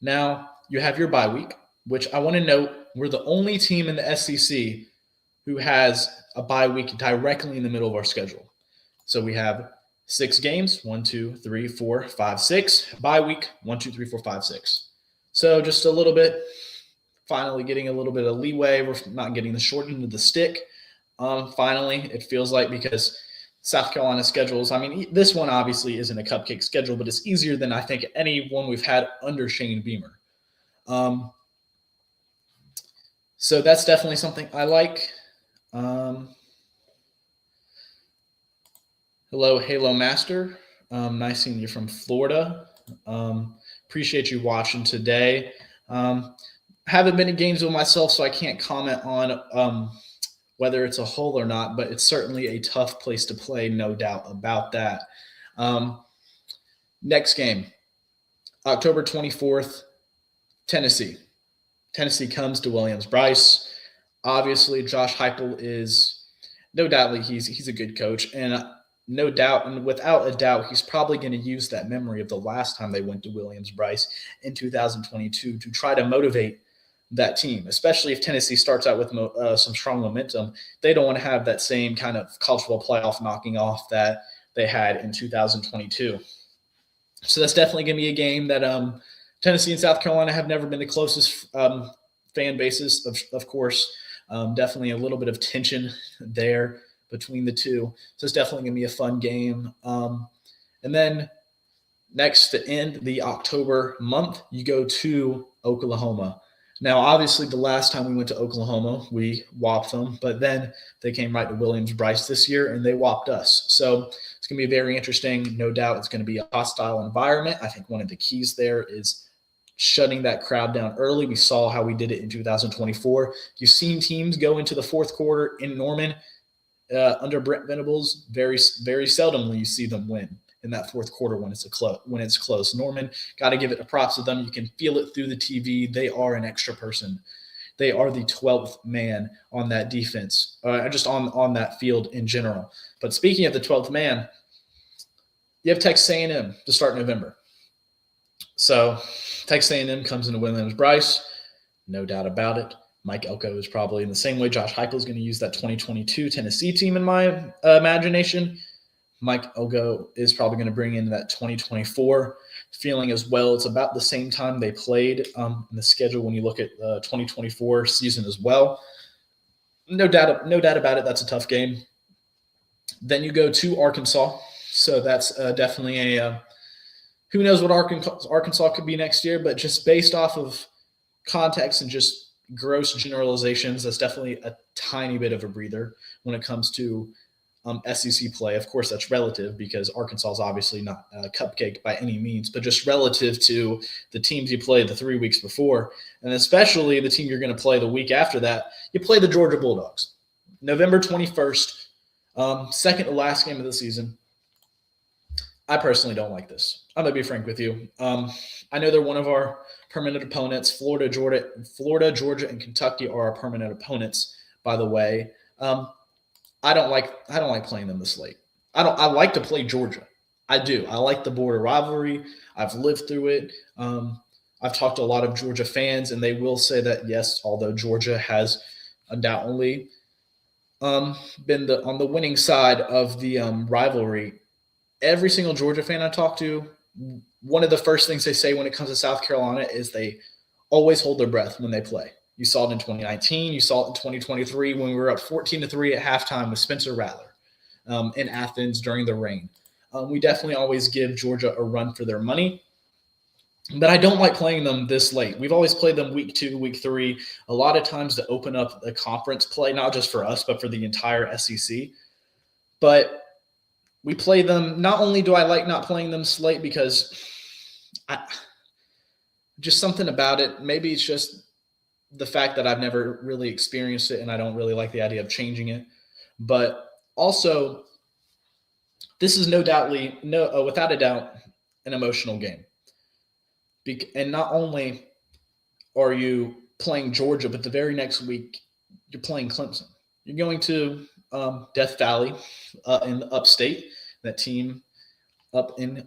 Now, you have your bye week, which I want to note, we're the only team in the SEC who has a bye week directly in the middle of our schedule. So we have 6 games, 1, 2, 3, 4, 5, 6. Bye week, 1, 2, 3, 4, 5, 6. So just a little bit, finally getting a little bit of leeway. We're not getting the short end of the stick. Finally, it feels like because South Carolina schedules. I mean, this one obviously isn't a cupcake schedule, but it's easier than I think any one we've had under Shane Beamer. So that's definitely something I like. Hello, Halo Master. Nice seeing you from Florida. Appreciate you watching today. Haven't been in games with myself, so I can't comment on whether it's a hole or not, but it's certainly a tough place to play, no doubt about that. Next game, October 24th, Tennessee. Tennessee comes to Williams-Brice. Obviously, Josh Heupel is no doubt he's a good coach, and no doubt and without a doubt, he's probably going to use that memory of the last time they went to Williams-Brice in 2022 to try to motivate that team, especially if Tennessee starts out with some strong momentum. They don't want to have that same kind of college football playoff knocking off that they had in 2022. So that's definitely going to be a game that Tennessee and South Carolina have never been the closest fan bases, of course. Definitely a little bit of tension there between the two. So it's definitely going to be a fun game. And then next, to end the October month, you go to Oklahoma. Now, obviously, the last time we went to Oklahoma, we whopped them, but then they came right to Williams-Brice this year, and they whopped us. So it's going to be very interesting. No doubt it's going to be a hostile environment. I think one of the keys there is shutting that crowd down early. We saw how we did it in 2024. You've seen teams go into the fourth quarter in Norman under Brent Venables. Very, very seldomly you see them win in that fourth quarter when it's close. Norman, got to give it a props to them. You can feel it through the TV. They are an extra person. They are the 12th man on that defense, just on that field in general. But speaking of the 12th man, you have Texas A&M to start November. So Texas A&M comes into Williams-Brice, no doubt about it. Mike Elko is probably in the same way Josh Heupel is going to use that 2022 Tennessee team in my imagination. Mike Elko is probably going to bring in that 2024 feeling as well. It's about the same time they played in the schedule when you look at the 2024 season as well. No doubt about it. That's a tough game. Then you go to Arkansas. So that's definitely who knows what Arkansas could be next year, but just based off of context and just gross generalizations, that's definitely a tiny bit of a breather when it comes to SEC play. Of course, that's relative because Arkansas is obviously not a cupcake by any means, but just relative to the teams you played the 3 weeks before, and especially the team you're going to play the week after that. You play the Georgia Bulldogs. November 21st, second to last game of the season. I personally don't like this. I'm going to be frank with you. I know they're one of our permanent opponents. Florida, Georgia, and Kentucky are our permanent opponents, by the way. I don't like playing them this late. I like to play Georgia. I do. I like the border rivalry. I've lived through it. I've talked to a lot of Georgia fans, and they will say that, yes, although Georgia has undoubtedly been on the winning side of the rivalry, every single Georgia fan I talk to, one of the first things they say when it comes to South Carolina is they always hold their breath when they play. You saw it in 2019. You saw it in 2023 when we were up 14-3 at halftime with Spencer Rattler in Athens during the rain. We definitely always give Georgia a run for their money. But I don't like playing them this late. We've always played them week 2, week 3, a lot of times to open up the conference play, not just for us, but for the entire SEC. But we play them. Not only do I like not playing them late because just something about it. Maybe it's just the fact that I've never really experienced it and I don't really like the idea of changing it. But also, this is without a doubt, an emotional game. And not only are you playing Georgia, but the very next week, you're playing Clemson. You're going to Death Valley in the upstate, that team up in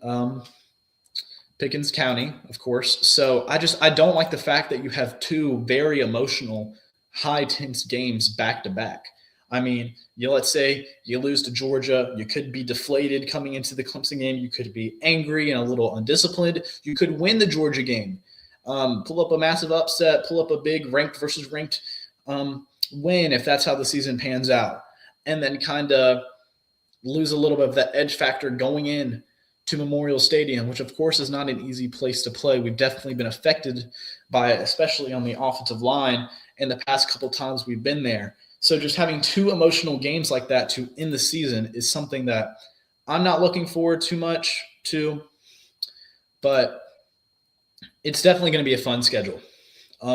Pickens County, of course. So I don't like the fact that you have two very emotional, high-tense games back-to-back. I mean, let's say you lose to Georgia. You could be deflated coming into the Clemson game. You could be angry and a little undisciplined. You could win the Georgia game, pull up a massive upset, pull up a big ranked versus ranked win if that's how the season pans out. And then kind of lose a little bit of that edge factor going in to Memorial Stadium, which of course is not an easy place to play. We've definitely been affected by it, especially on the offensive line in the past couple times we've been there. So just having two emotional games like that to end the season is something that I'm not looking forward too much to, but it's definitely going to be a fun schedule.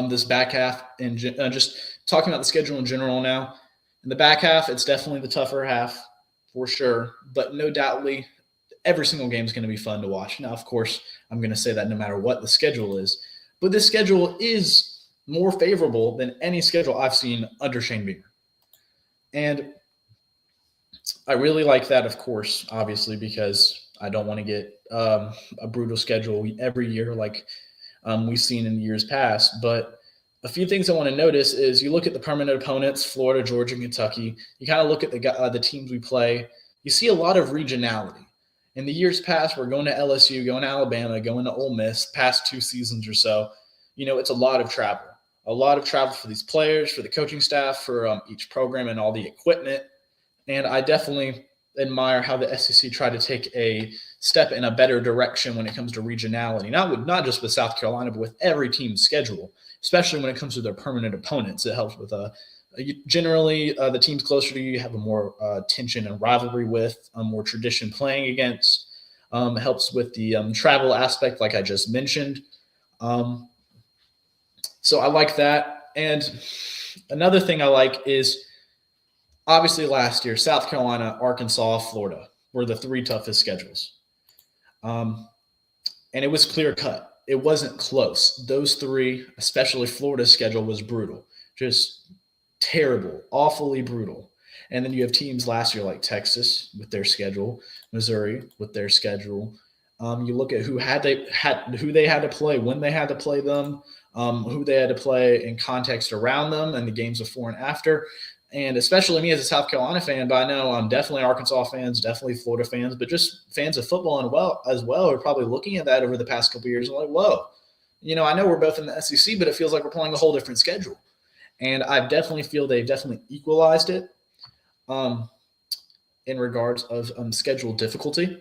This back half, and just talking about the schedule in general now, in the back half, it's definitely the tougher half for sure, but no doubtly, every single game is going to be fun to watch. Now, of course, I'm going to say that no matter what the schedule is, but this schedule is more favorable than any schedule I've seen under Shane Beamer. And I really like that, of course, obviously, because I don't want to get a brutal schedule every year like we've seen in years past. But a few things I want to notice is you look at the permanent opponents, Florida, Georgia, Kentucky. You kind of look at the teams we play. You see a lot of regionality. In the years past, we're going to LSU, going to Alabama, going to Ole Miss, past 2 seasons or so. It's a lot of travel. A lot of travel for these players, for the coaching staff, for each program and all the equipment. And I definitely admire how the SEC tried to take a step in a better direction when it comes to regionality. Not just with South Carolina, but with every team's schedule, especially when it comes to their permanent opponents. It helps with generally the teams closer to you have a more tension and rivalry with, more tradition playing against. Helps with the travel aspect, like I just mentioned. So I like that. And another thing I like is obviously last year, South Carolina, Arkansas, Florida were the 3 toughest schedules. And it was clear cut. It wasn't close. Those 3, especially Florida's schedule, was brutal. Just terrible, awfully brutal. And then you have teams last year like Texas with their schedule, Missouri with their schedule. You look at who they had to play, when they had to play them, who they had to play in context around them, and the games before and after. And especially me as a South Carolina fan, but I know I'm definitely Arkansas fans, definitely Florida fans, but just fans of football as well are probably looking at that over the past couple of years and like, whoa, I know we're both in the SEC, but it feels like we're playing a whole different schedule. And I definitely feel they've definitely equalized it in regards of schedule difficulty.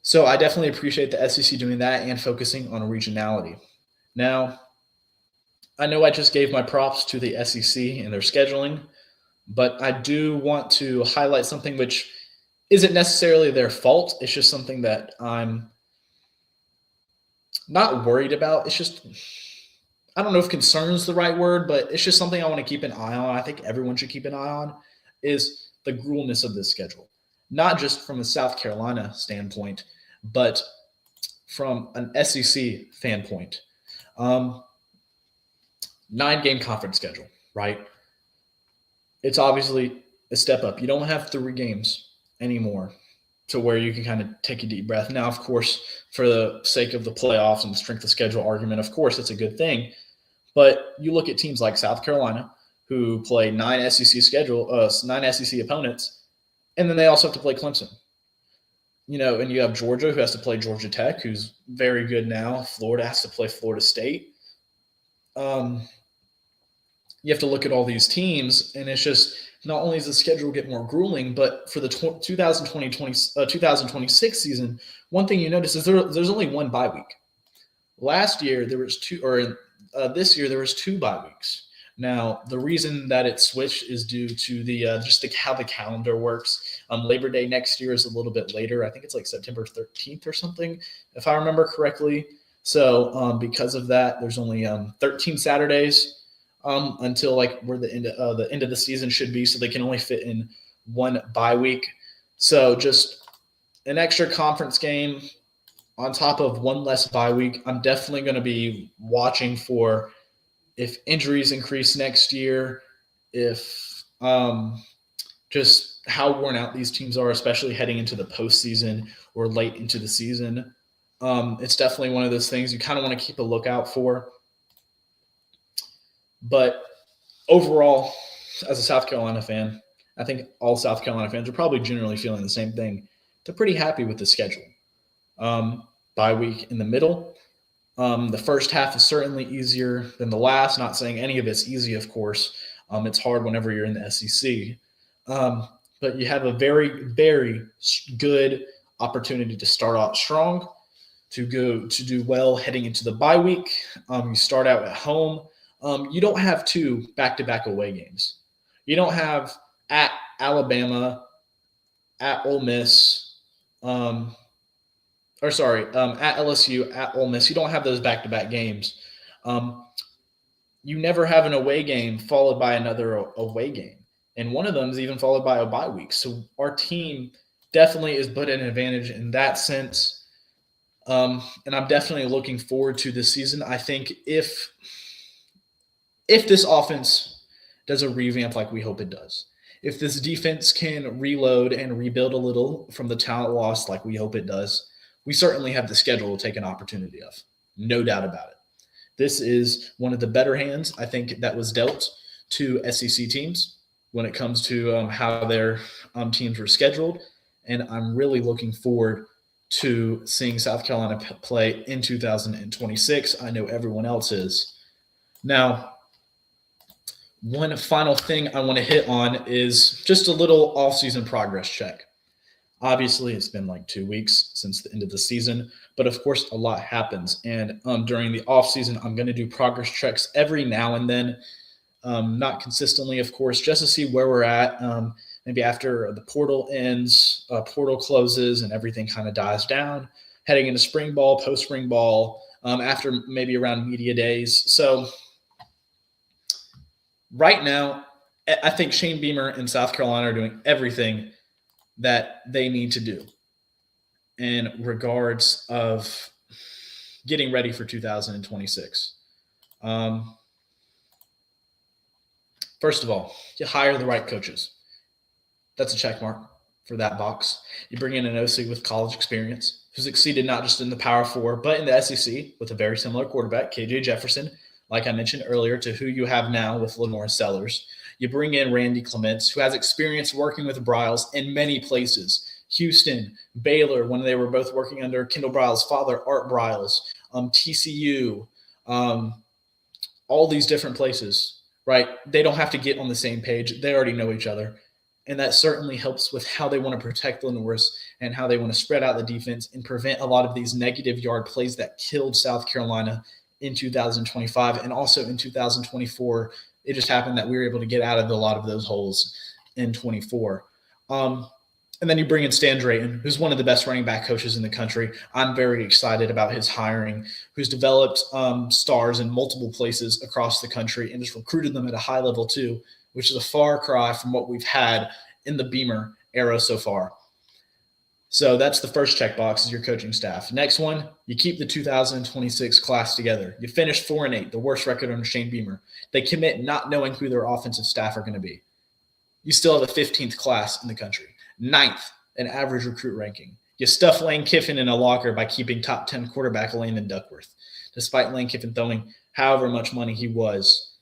So I definitely appreciate the SEC doing that and focusing on regionality. Now, I know I just gave my props to the SEC and their scheduling, but I do want to highlight something which isn't necessarily their fault. It's just something that I'm not worried about. It's just, I don't know if concern is the right word, but it's just something I want to keep an eye on. I think everyone should keep an eye on is the gruelness of this schedule, not just from a South Carolina standpoint, but from an SEC standpoint. 9-game conference schedule, right? It's obviously a step up. You don't have 3 games anymore to where you can kind of take a deep breath. Now, of course, for the sake of the playoffs and the strength of schedule argument, of course, it's a good thing. But you look at teams like South Carolina who play 9 SEC opponents, and then they also have to play Clemson. And you have Georgia who has to play Georgia Tech, who's very good now. Florida has to play Florida State. You have to look at all these teams, and it's just not only does the schedule get more grueling, but for the 2026 season, one thing you notice is there's only 1 bye week. Last year there was 2, or this year there was 2 bye weeks. Now the reason that it switched is due to the how the calendar works. Labor Day next year is a little bit later. I think it's like September 13th or something, if I remember correctly. So because of that, there's only 13 Saturdays. Until like where the end of the season should be, so they can only fit in 1 bye week. So just an extra conference game on top of 1 less bye week. I'm definitely going to be watching for if injuries increase next year, if just how worn out these teams are, especially heading into the postseason or late into the season. It's definitely one of those things you kind of want to keep a lookout for. But overall, as a South Carolina fan, I think all South Carolina fans are probably generally feeling the same thing. They're pretty happy with the schedule. Bye week in the middle. The first half is certainly easier than the last. Not saying any of it's easy, of course. It's hard whenever you're in the SEC. But but you have a very, very good opportunity to start out strong, to do well heading into the bye week. You start out at home. You don't have 2 back-to-back away games. You don't have at Alabama, at Ole Miss, at LSU, at Ole Miss. You don't have those back-to-back games. You never have an away game followed by another away game. And one of them is even followed by a bye week. So our team definitely is put at an advantage in that sense. And I'm definitely looking forward to this season. I think if this offense does a revamp like we hope it does, if this defense can reload and rebuild a little from the talent loss like we hope it does, we certainly have the schedule to take an opportunity of. No doubt about it. This is one of the better hands, I think, that was dealt to SEC teams when it comes to how their teams were scheduled. And I'm really looking forward to seeing South Carolina play in 2026. I know everyone else is. Now, one final thing I want to hit on is just a little offseason progress check. Obviously, it's been like 2 weeks since the end of the season, but of course, a lot happens. And during the offseason, I'm going to do progress checks every now and then, not consistently, of course, just to see where we're at. Maybe after the portal ends, portal closes, and everything kind of dies down, heading into spring ball, post-spring ball, after maybe around media days. So right now, I think Shane Beamer and South Carolina are doing everything that they need to do in regards of getting ready for 2026. First of all, you hire the right coaches. That's a check mark for that box. You bring in an OC with college experience who succeeded not just in the Power Four, but in the SEC with a very similar quarterback, KJ Jefferson, like I mentioned earlier, to who you have now with Lenore Sellers. You bring in Randy Clements, who has experience working with Briles in many places. Houston, Baylor, when they were both working under Kendall Briles' father, Art Briles, TCU, all these different places, right? They don't have to get on the same page. They already know each other. And that certainly helps with how they want to protect Lenore's and how they want to spread out the defense and prevent a lot of these negative yard plays that killed South Carolina in 2025 and also in 2024. It just happened that we were able to get out of a lot of those holes in 24. And then you bring in Stan Drayton, who's one of the best running back coaches in the country. I'm very excited about his hiring, who's developed stars in multiple places across the country and just recruited them at a high level too, which is a far cry from what we've had in the Beamer era so far. So that's the first checkbox is your coaching staff. Next one, you keep the 2026 class together. You finish 4-8, the worst record under Shane Beamer. They commit not knowing who their offensive staff are going to be. You still have a 15th class in the country, 9th in average recruit ranking. You stuff Lane Kiffin in a locker by keeping top 10 quarterback Landon Duckworth, despite Lane Kiffin throwing however much money he was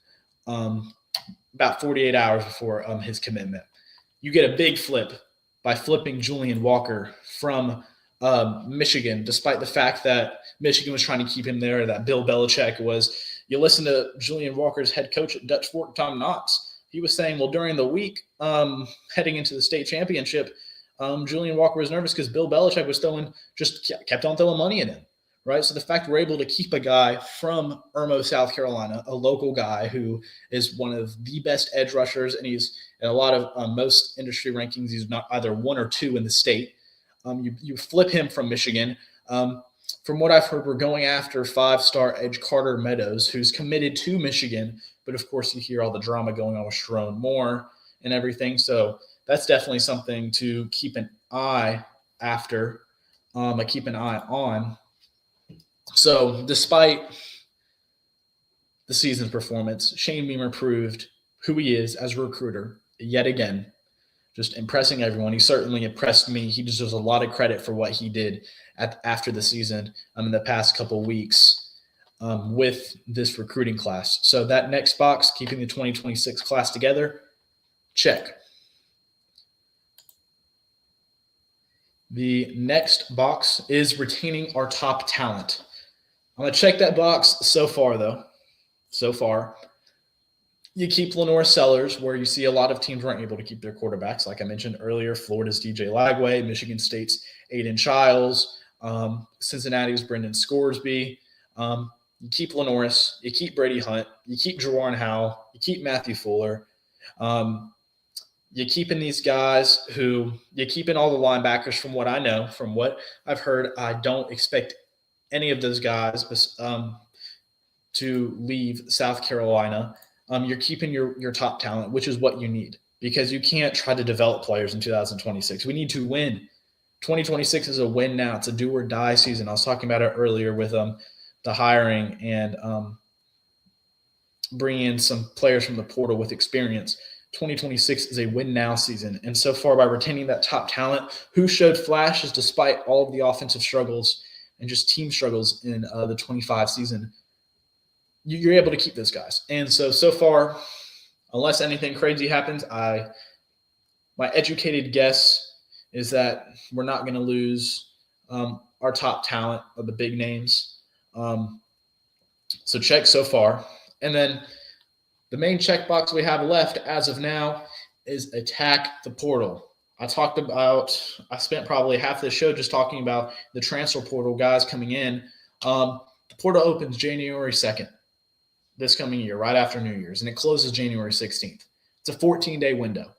about 48 hours before his commitment. You get a big flip by flipping Julian Walker from Michigan, despite the fact that Michigan was trying to keep him there, that Bill Belichick was. You listen to Julian Walker's head coach at Dutch Fork, Tom Knotts. He was saying, well, during the week heading into the state championship, Julian Walker was nervous because Bill Belichick was kept on throwing money at him, right? So the fact we're able to keep a guy from Irmo, South Carolina, a local guy who is one of the best edge rushers, and he's in a lot of most industry rankings, he's not either 1 or 2 in the state. You flip him from Michigan. From what I've heard, we're going after 5-star edge Carter Meadows, who's committed to Michigan. But, of course, you hear all the drama going on with Sharon Moore and everything. So that's definitely something to keep an eye after, keep an eye on. So despite the season's performance, Shane Beamer proved who he is as a recruiter yet again, just impressing everyone. He certainly impressed me. He deserves a lot of credit for what he did after the season in the past couple of weeks with this recruiting class. So that next box, keeping the 2026 class together, check. The next box is retaining our top talent. I'm going to check that box so far, though. So far. You keep Lenore Sellers, where you see a lot of teams weren't able to keep their quarterbacks. Like I mentioned earlier, Florida's DJ Lagway, Michigan State's Aiden Childs, Cincinnati's Brendan Scoresby. You keep Lenoris, you keep Brady Hunt, you keep Jawan Howell, you keep Matthew Fuller. You're keeping these guys who you're keeping all the linebackers from what I know, from what I've heard. I don't expect any of those guys to leave South Carolina. You're keeping your top talent, which is what you need, because you can't try to develop players in 2026. We need to win. 2026 is a win now. It's a do or die season. I was talking about it earlier with the hiring and bringing in some players from the portal with experience. 2026 is a win now season. And so far, by retaining that top talent who showed flashes despite all of the offensive struggles and just team struggles in the 25 season, you're able to keep those guys. And so far, unless anything crazy happens, my educated guess is that we're not going to lose our top talent of the big names. So check so far. And then the main checkbox we have left as of now is attack the portal. I spent probably half the show just talking about the transfer portal guys coming in. The portal opens January 2nd this coming year, right after New Year's, and it closes January 16th. It's a 14-day window.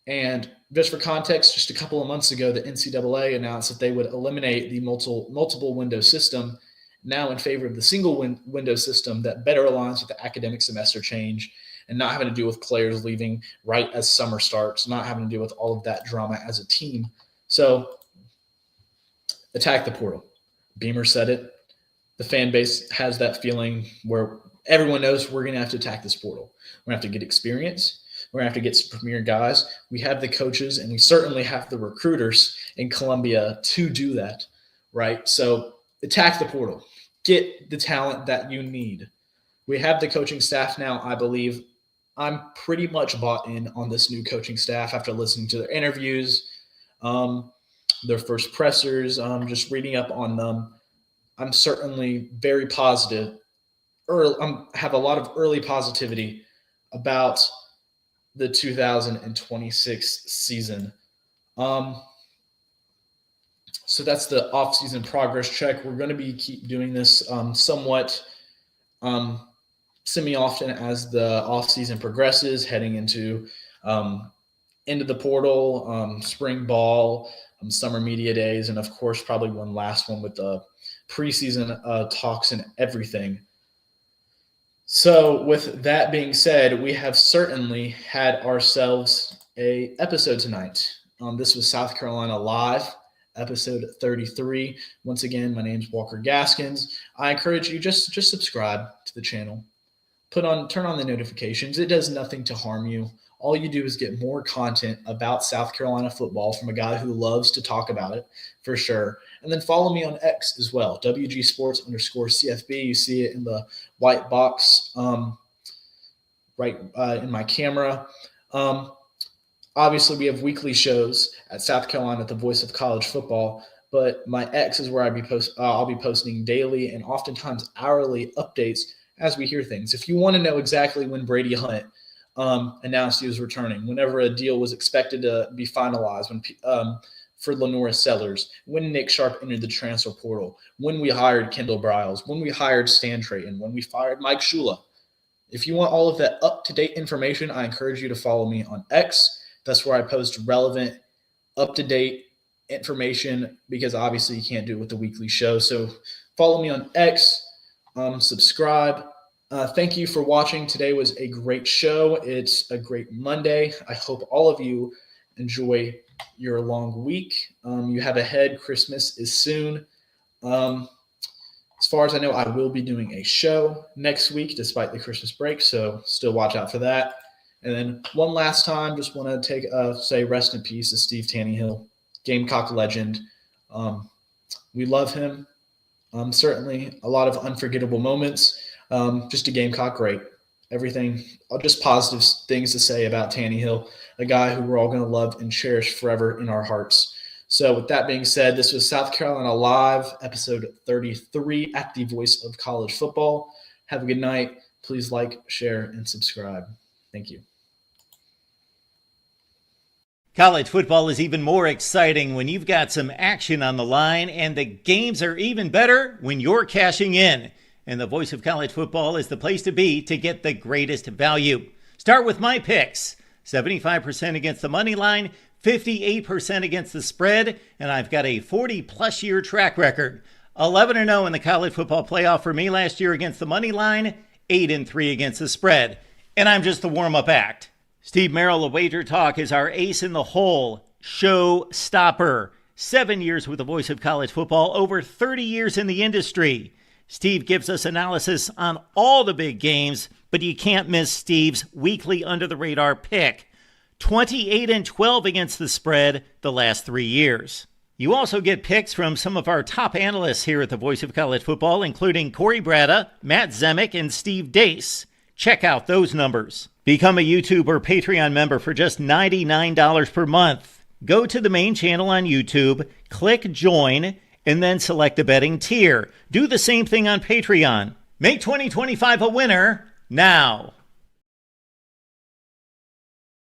And just for context, just a couple of months ago, the NCAA announced that they would eliminate the multiple window system now in favor of the single window system that better aligns with the academic semester change and not having to do with players leaving right as summer starts, not having to do with all of that drama as a team. So attack the portal. Beamer said it. The fan base has that feeling where everyone knows we're going to have to attack this portal. We're going to have to get experience. We're going to have to get some premier guys. We have the coaches, and we certainly have the recruiters in Columbia to do that, right? So attack the portal. Get the talent that you need. We have the coaching staff now, I believe. I'm pretty much bought in on this new coaching staff after listening to their interviews, their first pressers, just reading up on them. I'm certainly very positive. Have a lot of early positivity about the 2026 season. So that's the off-season progress check. We're going to keep doing this somewhat semi-often as the off-season progresses, heading into the portal, spring ball, summer media days, and of course probably one last one with the preseason talks and everything. So with that being said, we have certainly had ourselves a episode tonight. This was South Carolina Live, episode 33. Once again, my name's Walker Gaskins. I encourage you just subscribe to the channel. Turn on the notifications. It does nothing to harm you. All you do is get more content about South Carolina football from a guy who loves to talk about it, for sure. And then follow me on X as well, WG_Sports_CFB. You see it in the white box right in my camera. Obviously, we have weekly shows at South Carolina, the voice of college football. But my X is where I'll be posting daily and oftentimes hourly updates as we hear things. If you want to know exactly when Brady Hunt announced he was returning, whenever a deal was expected to be finalized, for Lenore Sellers, when Nick Sharp entered the transfer portal, when we hired Kendall Briles, when we hired Stan Trayton, when we fired Mike Shula. If you want all of that up-to-date information, I encourage you to follow me on X. That's where I post relevant, up-to-date information, because obviously you can't do it with the weekly show. So follow me on X, subscribe. Thank you for watching. Today was a great show. It's a great Monday. I hope all of you enjoy your long week you have ahead. Christmas is soon. As far as I know, I will be doing a show next week despite the Christmas break, so still watch out for that. And then one last time, just want to say rest in peace to Steve Tannehill, Gamecock legend. We love him. Certainly a lot of unforgettable moments. Just a Gamecock great. Everything, just positive things to say about Tannehill, a guy who we're all going to love and cherish forever in our hearts. So with that being said, this was South Carolina Live, episode 33 at the Voice of College Football. Have a good night. Please like, share, and subscribe. Thank you. College football is even more exciting when you've got some action on the line, and the games are even better when you're cashing in. And the Voice of College Football is the place to be to get the greatest value. Start with my picks. 75% against the money line, 58% against the spread, and I've got a 40-plus year track record. 11-0 in the college football playoff for me last year against the money line, 8-3 against the spread. And I'm just the warm-up act. Steve Merrill of Wager Talk is our ace in the hole, show stopper. 7 years with the Voice of College Football, over 30 years in the industry. Steve gives us analysis on all the big games, but you can't miss Steve's weekly under-the-radar pick. 28-12 against the spread the last 3 years. You also get picks from some of our top analysts here at the Voice of College Football, including Corey Bratta, Matt Zemek, and Steve Dace. Check out those numbers. Become a YouTube or Patreon member for just $99 per month. Go to the main channel on YouTube, click join, and then select a betting tier. Do the same thing on Patreon. Make 2025 a winner now.